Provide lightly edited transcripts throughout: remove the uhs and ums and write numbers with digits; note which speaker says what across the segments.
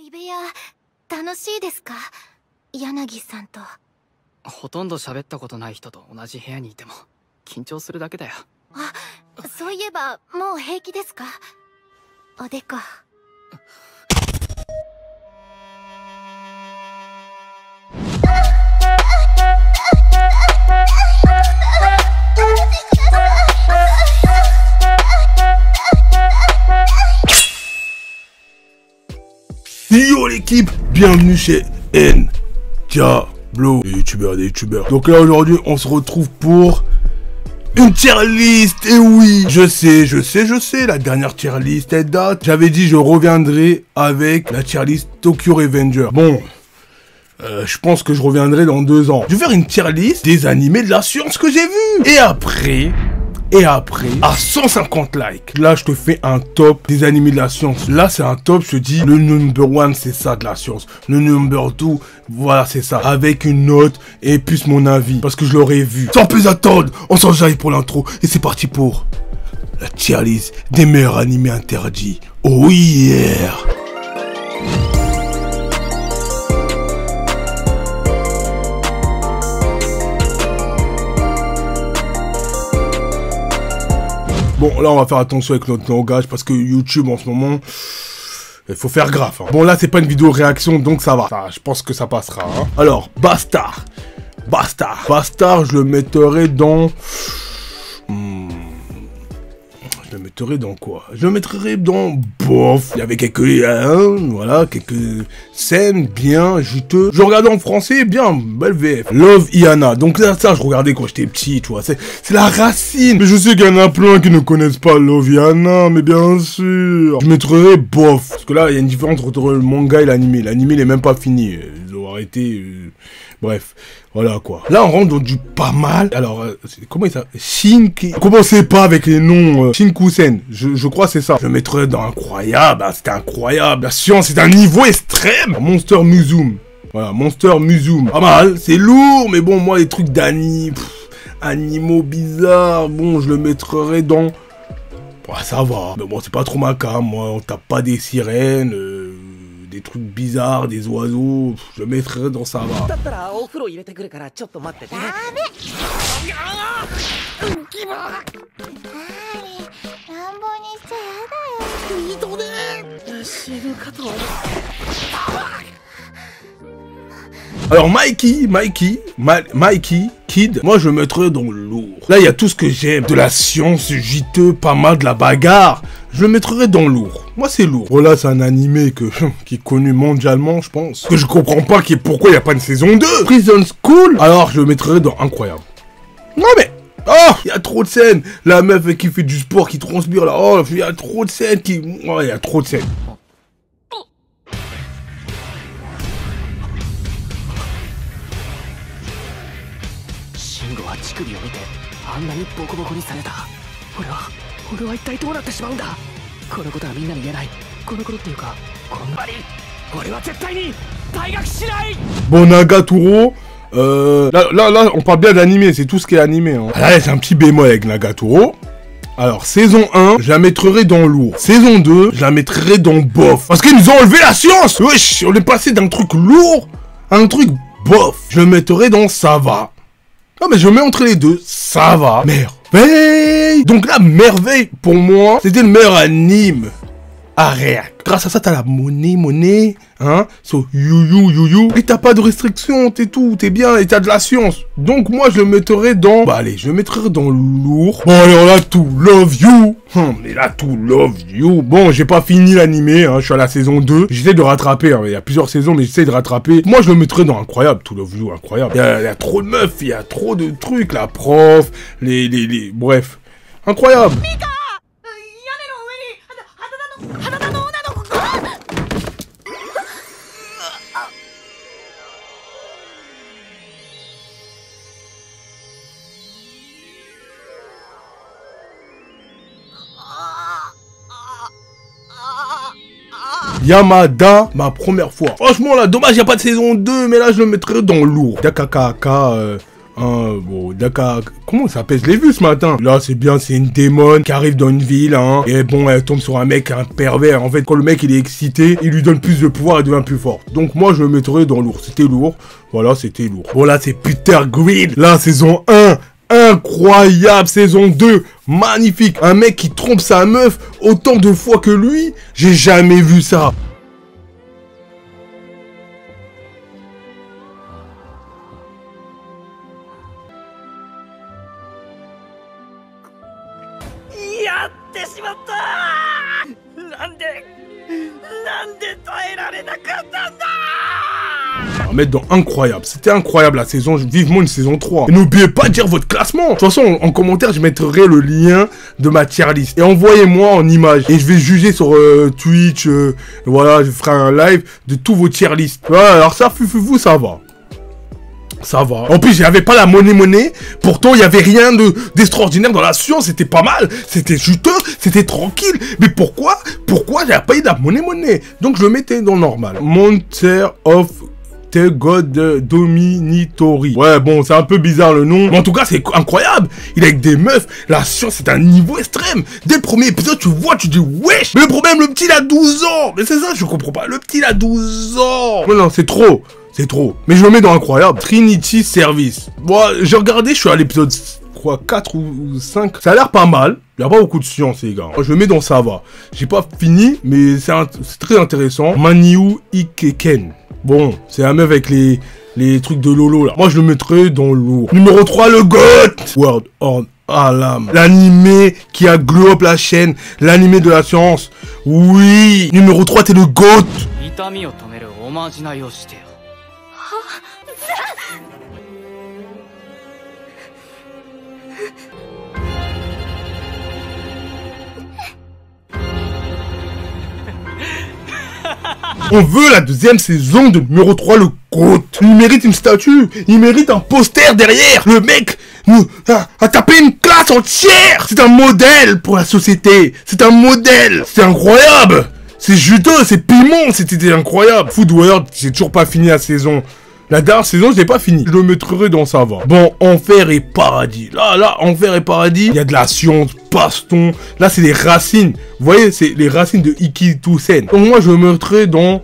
Speaker 1: イベヤ、楽しいですか？柳さんと。
Speaker 2: ほとんど喋ったことない人と同じ部屋にいても緊張するだけだよ。
Speaker 1: あ、そういえばもう平気ですか？おでこ。
Speaker 3: Yo l'équipe, bienvenue chez N-Diablo, des youtubeurs. Donc là aujourd'hui on se retrouve pour une tier list. Et oui, je sais, la dernière tier list elle date. J'avais dit je reviendrai avec la tier list Tokyo Revenger. Bon, je pense que je reviendrai dans 2 ans. Je vais faire une tier list des animés de la science que j'ai vu. Et après, à 150 likes, là je te fais un top des animés de la science. Là c'est un top, je te dis, le number 1 c'est ça de la science. Le number 2, voilà c'est ça. Avec une note et plus mon avis, parce que je l'aurais vu. Sans plus attendre, on s'enjaille pour l'intro. Et c'est parti pour la tier list des meilleurs animés interdits. Oh yeah! Bon, là, on va faire attention avec notre langage parce que YouTube, en ce moment, il faut faire gaffe. Hein. Bon, là, c'est pas une vidéo réaction, donc ça va. Je pense que ça passera. Hein. Alors, Bastard, je le mettrai dans... Je le mettrai dans quoi? Je le mettrai dans bof. Il y avait quelques scènes bien juteuses. Je regardais en français, bien, belle VF. Love Iana. Donc là, ça, je regardais quand j'étais petit, tu vois. C'est la racine. Mais je sais qu'il y en a plein qui ne connaissent pas Love Iana, mais bien sûr. Je mettrai bof. Parce que là, il y a une différence entre le manga et l'anime. L'anime, il est même pas fini. Ils ont arrêté. Bref, voilà quoi. Là, on rentre dans du pas mal. Alors, comment il s'appelle? Shinki. Commencez pas avec les noms. Shinkusen. Je crois que c'est ça. Je le mettrais dans incroyable. Hein, c'était incroyable. La science, c'est un niveau extrême. Monster Museum. Voilà, Monster Museum. Pas mal. C'est lourd, mais bon, moi, les trucs animaux bizarres. Bon, je le mettrais dans... Ouais, ça va. Mais bon, c'est pas trop ma cam. Moi, on tape pas des sirènes. Des trucs bizarres, des oiseaux, je le mettrais dans ça va. Alors Mikey, Kid, moi je le mettrais dans le lourd. Là il y a tout ce que j'aime, de la science, juteux, pas mal, de la bagarre. Je le mettrais dans lourd. Moi, c'est lourd. Voilà, c'est un animé qui est connu mondialement, je pense. Que je comprends pas pourquoi il n'y a pas une saison 2. Prison School. Alors, je le mettrais dans incroyable. Non, mais... Oh, il y a trop de scènes. La meuf qui fait du sport, qui transpire, là. Oh, il y a trop de scènes qui... Oh, il y a trop de scènes. Bon, Nagatoro, là, on parle bien d'animé, c'est tout ce qui est animé. Hein. Là, j'ai un petit bémol avec Nagatoro. Alors, saison 1, je la mettrai dans lourd. Saison 2, je la mettrai dans bof. Parce qu'ils nous ont enlevé la science. Wesh, on est passé d'un truc lourd à un truc bof. Je le mettrai dans ça va. Non, mais je mets entre les deux, ça va. Merveille. Donc là, merveille, pour moi, c'était le meilleur anime à réac. Grâce à ça, t'as la monnaie, hein, so you. Et t'as pas de restrictions, t'es bien, et t'as de la science. Donc moi, je le mettrais dans... Bah allez, je le mettrais dans lourd. Bon, alors là, tout love you. Mais là, tout love you. Bon, j'ai pas fini l'animé, hein, je suis à la saison 2. J'essaie de rattraper, hein, il y a plusieurs saisons, mais j'essaie de rattraper. Moi, je le mettrais dans incroyable, tout love you, incroyable. Il y a trop de meufs, il y a trop de trucs, la prof, bref. Incroyable. Yamada, ma première fois. Franchement, là, dommage, il n'y a pas de saison 2, mais là, je le mettrais dans lourd. Yakakaka, Bon, d'accord. Comment ça s'appelle? Je l'ai vu ce matin. Là, c'est bien, c'est une démon qui arrive dans une ville, hein. Et bon, elle tombe sur un mec, un pervers. En fait, quand le mec, il est excité, il lui donne plus de pouvoir, il devient plus fort. Donc, moi, je le mettrais dans lourd. C'était lourd. Voilà, c'était lourd. Bon, là, c'est Peter Green. Là, saison 1. Incroyable. Saison 2. Magnifique. Un mec qui trompe sa meuf autant de fois que lui. J'ai jamais vu ça. On va mettre dans incroyable. C'était incroyable la saison. Vivement une saison 3. Et n'oubliez pas de dire votre classement. De toute façon, en commentaire, je mettrai le lien de ma tier list. Et envoyez-moi en image. Et je vais juger sur Twitch. Voilà, je ferai un live de tous vos tier list. Voilà, alors ça, vous, ça va. Ça va. En plus, j'avais pas la monnaie. Pourtant, il y avait rien d'extraordinaire dans la science. C'était pas mal. C'était juteux. C'était tranquille. Mais pourquoi j'avais pas eu de la monnaie? Donc, je le mettais dans le normal. Monster of the God Dominatori. Ouais, bon, c'est un peu bizarre le nom. Mais en tout cas, c'est incroyable. Il est avec des meufs. La science, c'est un niveau extrême. Dès le premier épisode, tu vois, tu dis wesh. Mais le problème, le petit, il a 12 ans. Mais c'est ça, je comprends pas. Le petit, il a 12 ans. Non, c'est trop. C'est trop. Mais je le mets dans incroyable. Trinity Service. Bon, j'ai regardé, je suis à l'épisode 4 ou 5. Ça a l'air pas mal. Il n'y a pas beaucoup de science, les gars. Je le mets dans ça va. J'ai pas fini, mais c'est très intéressant. Maniou Ikeken. Bon, c'est la meuf avec les trucs de Lolo, là. Moi, je le mettrais dans lourd. Numéro 3, le GOAT. World on Alam. L'animé qui a glow up la chaîne. L'animé de la science. Oui. Numéro 3, t'es le GOAT. On veut la deuxième saison de numéro 3, le GOAT. Il mérite une statue. Il mérite un poster derrière. Le mec a tapé une classe entière. C'est un modèle pour la société. C'est un modèle. C'est incroyable. C'est juteux, c'est piment. C'était incroyable. Food World, j'ai toujours pas fini la saison. La dernière saison, je l'ai pas fini. Je le mettrai dans ça va. Bon, enfer et paradis. Là, enfer et paradis. Il y a de la science, baston. Là, c'est les racines. Vous voyez, c'est les racines de Ikitosen. Donc moi, je le mettrai dans...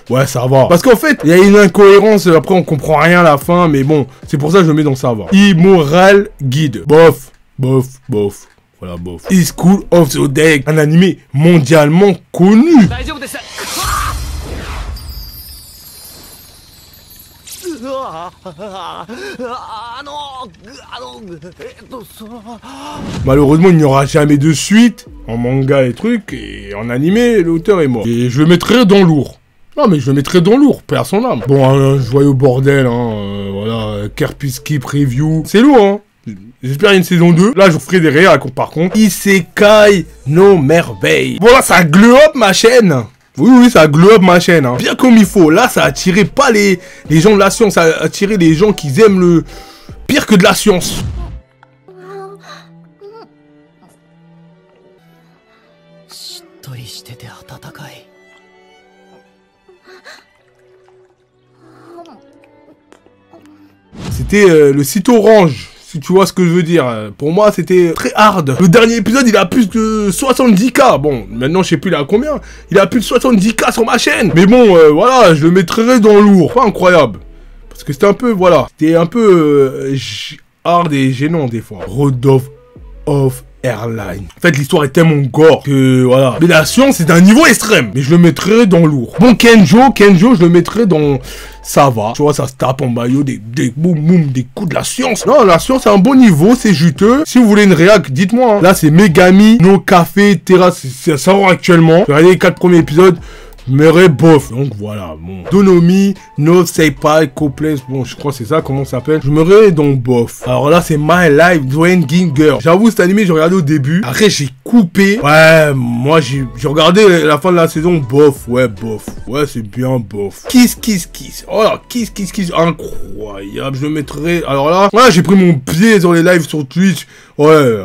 Speaker 3: Ouais, ça va. Parce qu'en fait, il y a une incohérence. Après, on comprend rien à la fin. Mais bon, c'est pour ça que je le mets dans ça va. Immoral Guide. Bof. Voilà, bof. School of the Dead. Un animé mondialement connu. Malheureusement, il n'y aura jamais de suite en manga et trucs, et en animé, l'auteur est mort. Et je le mettrai dans lourd. Non, mais je le mettrai dans lourd, perd son âme. Bon, un joyeux bordel, hein, voilà, Kerpuski Preview. C'est lourd, hein. J'espère qu'il y a une saison 2. Là, je vous ferai des réacs, par contre. Isekai no merveille. Bon, là, ça glow up ma chaîne. Oui, ça glow up ma chaîne, hein. Bien comme il faut. Là, ça a attiré pas les gens de la science, ça a attiré les gens qui aiment le pire que de la science. C'était le site orange. Si tu vois ce que je veux dire. Pour moi, c'était très hard. Le dernier épisode, il a plus que 70K. Bon, maintenant, je sais plus il a combien. Il a plus de 70K sur ma chaîne. Mais bon, voilà, je le mettrai dans lourd. Pas incroyable. Parce que c'était un peu, voilà. C'était un peu hard et gênant des fois. Rodolphe of Airline. En fait, l'histoire est tellement gore que, voilà. Mais la science, c'est d'un niveau extrême. Mais je le mettrai dans lourd. Bon, Kenjo, je le mettrai dans... Ça va. Tu vois, ça se tape en maillot, des boum, des coups de la science. Non, la science, c'est un bon niveau, c'est juteux. Si vous voulez une réac, dites-moi. Hein. Là, c'est Megami, No Café, Terrace. C'est à savoir actuellement. Regardez les 4 premiers épisodes. Mais bof. Donc voilà, bon. Donomi, No Seipai, Coples. Bon, je crois que c'est ça, comment ça s'appelle. Je me mets dans bof. Alors là, c'est My Life, Dwayne Ginger. J'avoue, cet animé, j'ai regardé au début. Après, j'ai coupé. Ouais, moi, j'ai regardé la fin de la saison. Bof, ouais, bof. Ouais, c'est bien bof. Kiss. Oh là, kiss. Incroyable. Je le mettrai. Alors là, voilà, j'ai pris mon pied sur les lives sur Twitch. Ouais,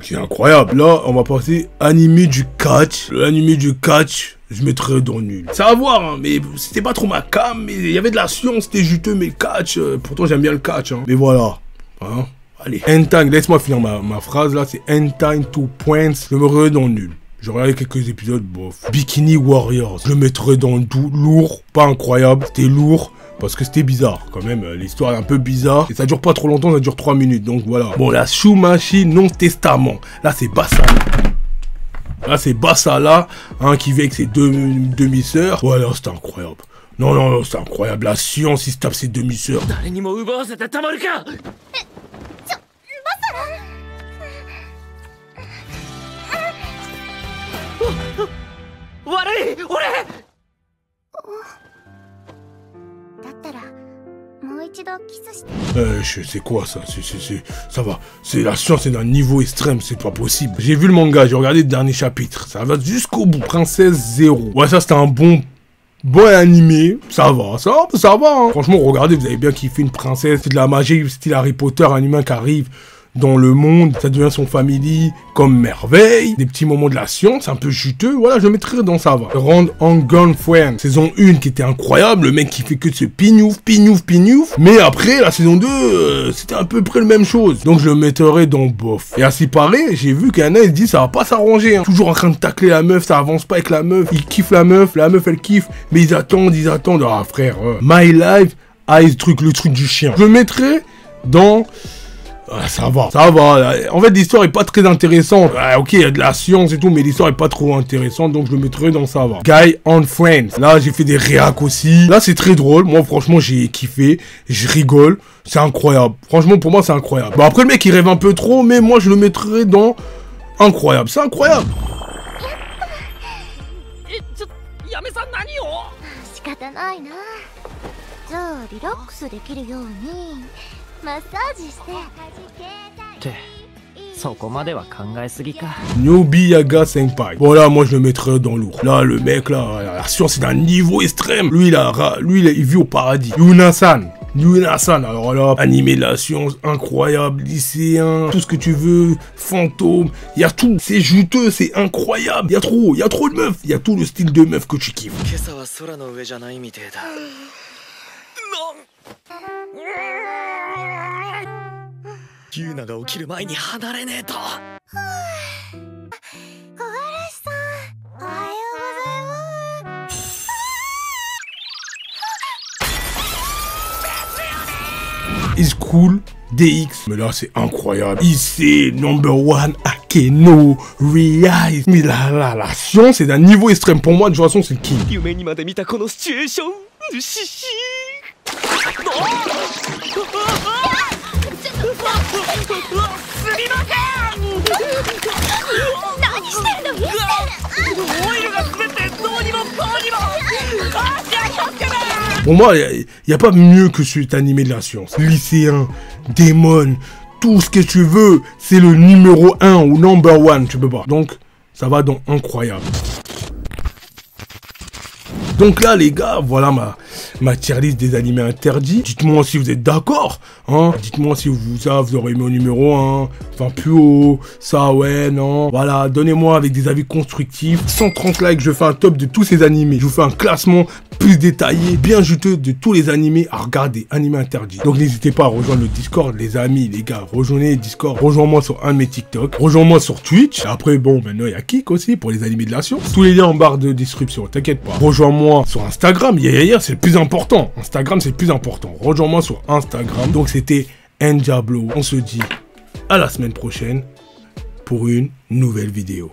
Speaker 3: c'est incroyable. Là, on va passer animé du catch. L'animé du catch. Je mettrais dans nul. Ça va voir, hein, mais c'était pas trop ma cam, mais il y avait de la science, c'était juteux, mais catch, pourtant j'aime bien le catch, hein. Mais voilà, Hein? Allez, End Time, laisse-moi finir ma phrase là, c'est End Time 2 points, je me mettrai dans le nul. J'ai regardé quelques épisodes, bof. Bikini Warriors, je le mettrai dans le lourd, pas incroyable, c'était lourd. Parce que c'était bizarre, quand même, l'histoire est un peu bizarre. Et ça dure pas trop longtemps, ça dure 3 minutes, donc voilà. Bon, la Shumashi non testament. Là, c'est Basala. Là, c'est Basala, hein, qui vit avec ses deux demi-sœurs. Voilà, c'était incroyable. Non, non, non, c'est incroyable. La science, il se tape ses demi-sœurs. C'est quoi ça? Ça va. C'est la science, c'est d'un niveau extrême, c'est pas possible. J'ai vu le manga, j'ai regardé le dernier chapitre. Ça va jusqu'au bout. Princesse Zéro. Ouais, ça c'était un bon animé. Ça va, hein. Franchement, regardez, vous avez bien kiffé une princesse. C'est de la magie, style Harry Potter, un humain qui arrive dans le monde, ça devient son family comme merveille, des petits moments de la science, un peu juteux, voilà, je mettrai dans ça va. Round on Gunfriend, saison 1 qui était incroyable, le mec qui fait que de se pignouf, mais après, la saison 2, c'était à peu près la même chose, donc je le mettrai dans bof. Et à s'y paraît, j'ai vu qu'Anna, elle se dit, ça va pas s'arranger, hein. Toujours en train de tacler la meuf, ça avance pas avec la meuf, il kiffe la meuf elle kiffe, mais ils attendent, ah frère, My Life, le truc du chien. Je le mettrai dans... Ah, ça va. En fait, l'histoire est pas très intéressante. Ah, ok, il y a de la science et tout, mais l'histoire est pas trop intéressante, donc je le mettrai dans ça va. Guy on Friends. Là, j'ai fait des réacs aussi. Là, c'est très drôle. Moi, franchement, j'ai kiffé. Je rigole. C'est incroyable. Franchement, pour moi, c'est incroyable. Bon, après, le mec, il rêve un peu trop, mais moi, je le mettrai dans incroyable. C'est incroyable. Nobuyaga Senpai. Voilà, moi je le mettrais dans lourd. Là, le mec, là, la science c'est d'un niveau extrême. Lui, il vit au paradis. Yuna-san, alors là, animé de la science, incroyable, lycéen, tout ce que tu veux, fantôme, il y a tout. C'est juteux, c'est incroyable. Il y a trop de meufs. Il y a tout le style de meuf que tu kiffes. It's cool, DX. Mais là, c'est incroyable. Ici, #1, Akeno, Rise. Mais là, la science, c'est d'un niveau extrême. Pour moi, de toute façon, c'est le king. Pour moi, il n'y a pas mieux que cet animé de la science. Lycéen, démon, tout ce que tu veux, c'est le numéro 1 ou #1, tu peux pas. Donc, ça va dans incroyable. Donc là, les gars, voilà ma tier list des animés interdits. Dites-moi si vous êtes d'accord, hein. Dites-moi si vous aurez mis au numéro 1, enfin plus haut, ça ouais, non. Voilà, donnez-moi avec des avis constructifs. 130 likes, je fais un top de tous ces animés. Je vous fais un classement plus détaillé, bien juteux de tous les animés à regarder, animés interdits. Donc n'hésitez pas à rejoindre le Discord, les amis, les gars. Rejoignez le Discord, rejoins-moi sur un de mes TikTok, rejoins-moi sur Twitch. Après, bon, maintenant il y a Kik aussi pour les animés de la science. Tous les liens en barre de description, t'inquiète pas. Rejoins-moi sur Instagram, c'est le plus important. Instagram, c'est le plus important. Rejoins-moi sur Instagram. Donc c'était Endiablo. On se dit à la semaine prochaine pour une nouvelle vidéo.